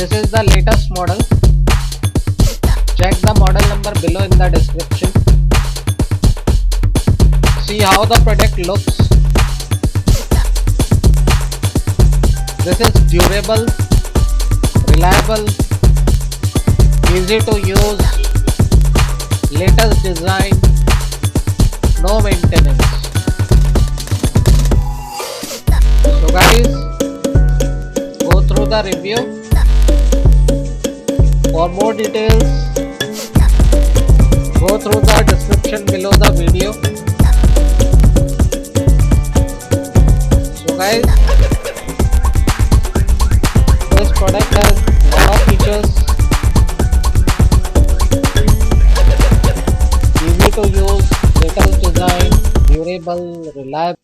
This is the latest model. Check the model number below in the description. See how the product looks. This is durable, reliable, easy to use, latest design, no maintenance. So guys, go through the review. For more details, go through the description below the video. So guys, this product has a lot of features, easy to use, latest design, durable, reliable.